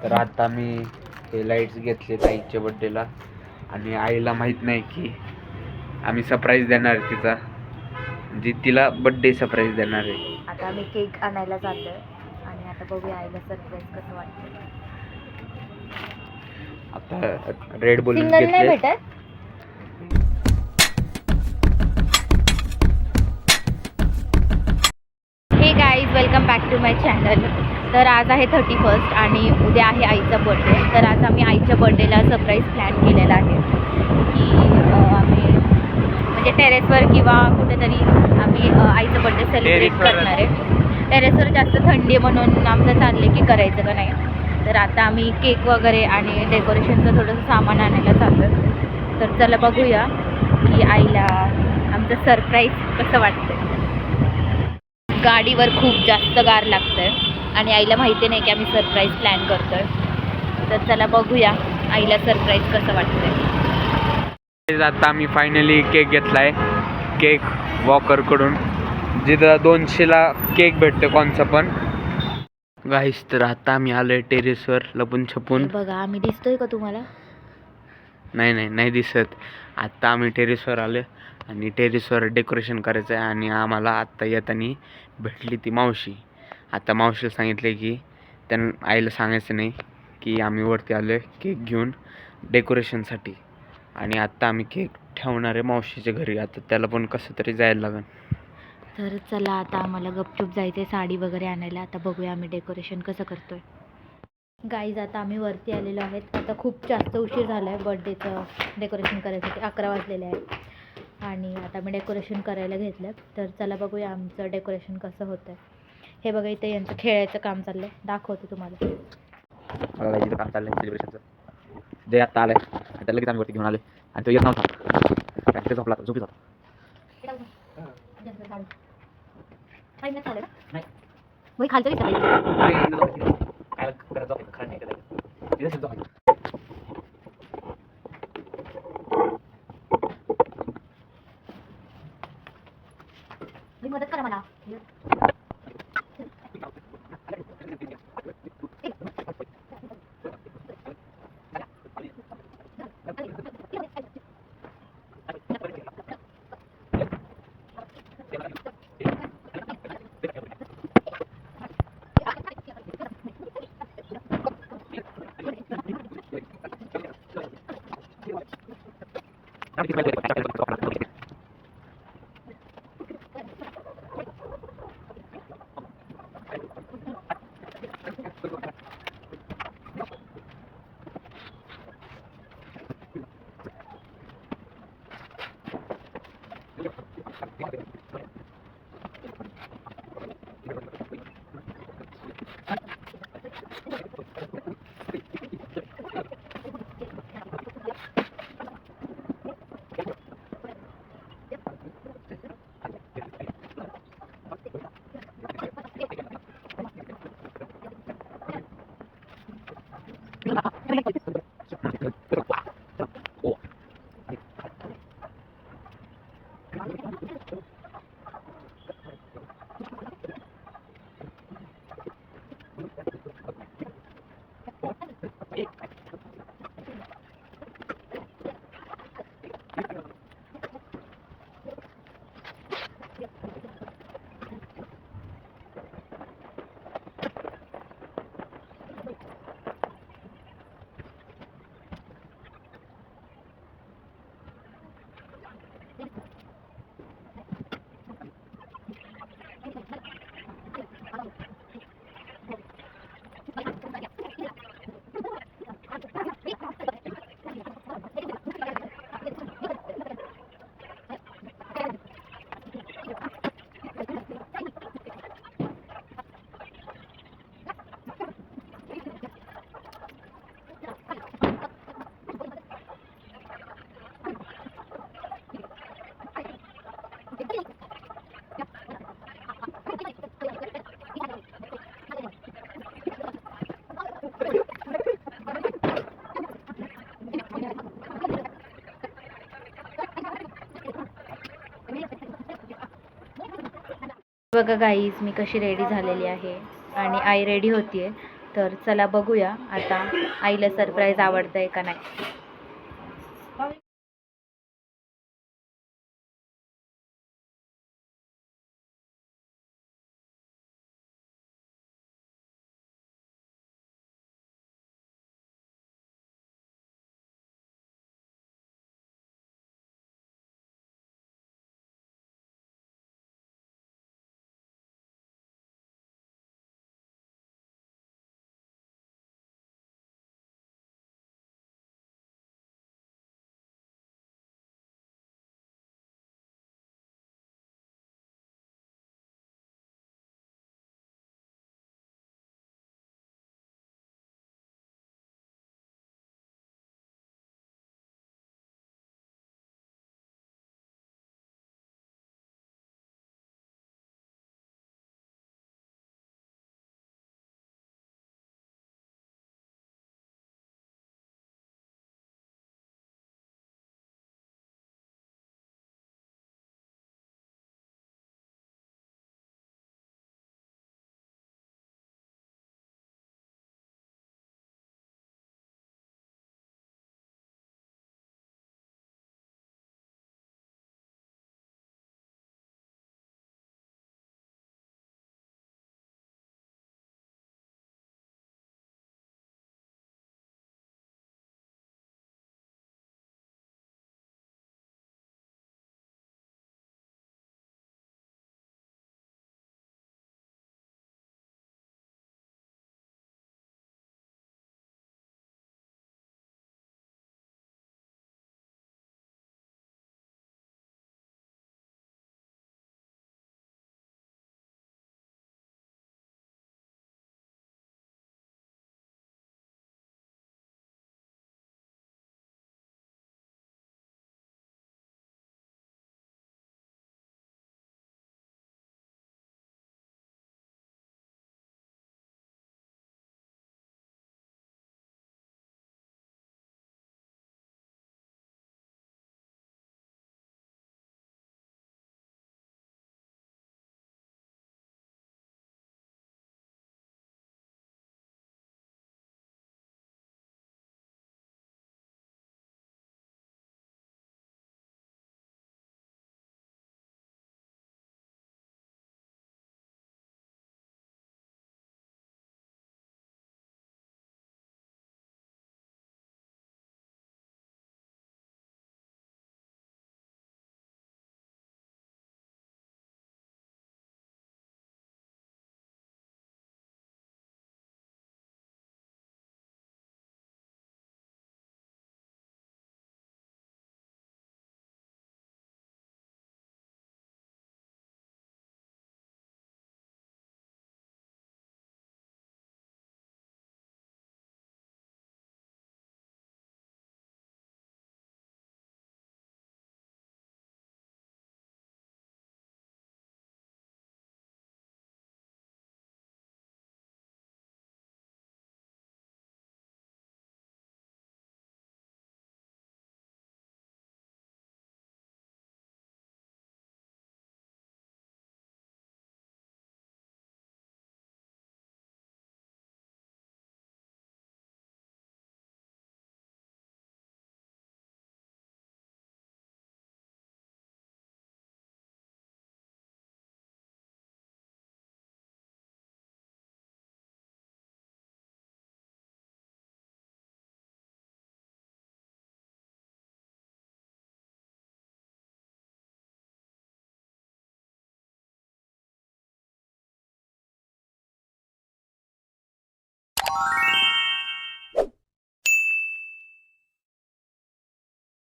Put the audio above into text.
तर आता मी हे लाईट्स घेतले आईच्या बड्डेला आणि आईला माहीत नाही की आम्ही सरप्राईज देणार आहे तिचा, म्हणजे तिला बड्डे सरप्राईज देणार आहे. आता आम्ही केक आणायला चाललोय आणि आता बघूया आईला सरप्राईज कसं वाटतं. आता रेड बलून सिंगल नाही घेतले. भेटत. Hey guys, welcome back to my channel. तर आज आहे 31 आणि उद्या आहे आईचा बर्थडे. तर आज आम्ही आईच्या बर्थडेला सरप्राईज प्लॅन केलेला आहे की आम्ही म्हणजे टेरेसवर किंवा कुठेतरी आम्ही आईचा बर्थडे सेलिब्रेट करणार आहे. टेरेसवर जास्त थंडी आहे म्हणून आमचं चाललं की करायचं का नाही. तर आता आम्ही केक वगैरे आणि डेकोरेशनचं थोडंसं सामान आणायला चाललो आहे. तर चला बघूया की आईला आमचं सरप्राईज कसं वाटतं. गाडीवर खूप जास्त गार लागतंय आणि आईला माहिती नाही की आम्ही सरप्राईज प्लॅन करतोय. तर चला बघूया आईला सरप्राईज कसं वाटतंय. आता आम्ही फायनली केक घेतलाय, केक वॉकरकडून, जिथं 200ला केक भेटतो कोणचा पण. गाईस, तर आता आम्ही आलोय टेरेसवर लपून छपून. बघा, आम्ही दिसतोय का तुम्हाला? नाही दिसत. आत्ता आम्ही टेरेसवर आलो आणि टेरेसवर डेकोरेशन करायचं आहे. आणि आम्हाला आत्ता येताना भेटली ती मावशी. आता मावशीला सांगितलं की त्यांना आईला सांगायचं नाही की आम्ही वरती आलो आहे केक घेऊन डेकोरेशनसाठी. आणि आत्ता आम्ही केक ठेवणार आहे मावशीच्या घरी. आता त्याला पण कसं तरी जायला लागेल. तर चला आता आम्हाला गपचूप जायचं आहे साडी वगैरे आणायला. आता बघूया आम्ही डेकोरेशन कसं करतोय. गाईज, आता आम्ही वरती आलेलो आहेत. आता खूप जास्त उशीर झाला आहे बर्थडेचं डेकोरेशन करायसाठी. 11 वाजलेले आहे आणि आता आम्ही डेकोरेशन करायला घेतलं. तर चला बघूया आमचं डेकोरेशन कसं होतं आहे. हे बघा, इथे यांचं खेळायचं काम चाललं आहे. दाखवते तुम्हाला. इथं काम चाललं आहे सेलिब्रेशनचं. जे आत्ता आलं आहे आता लगेच आम्ही वरती घेऊन आलो आणि तो येत नव्हता. तिथे झोपला झोपीत होता. वही खालचं दिसत मदत करा मला. बघा गाईज, मी कशी रेडी झालेली आहे आणि आई रेडी होतीये. तर चला बघूया आता आईला सरप्राईज आवडतंय का नाही.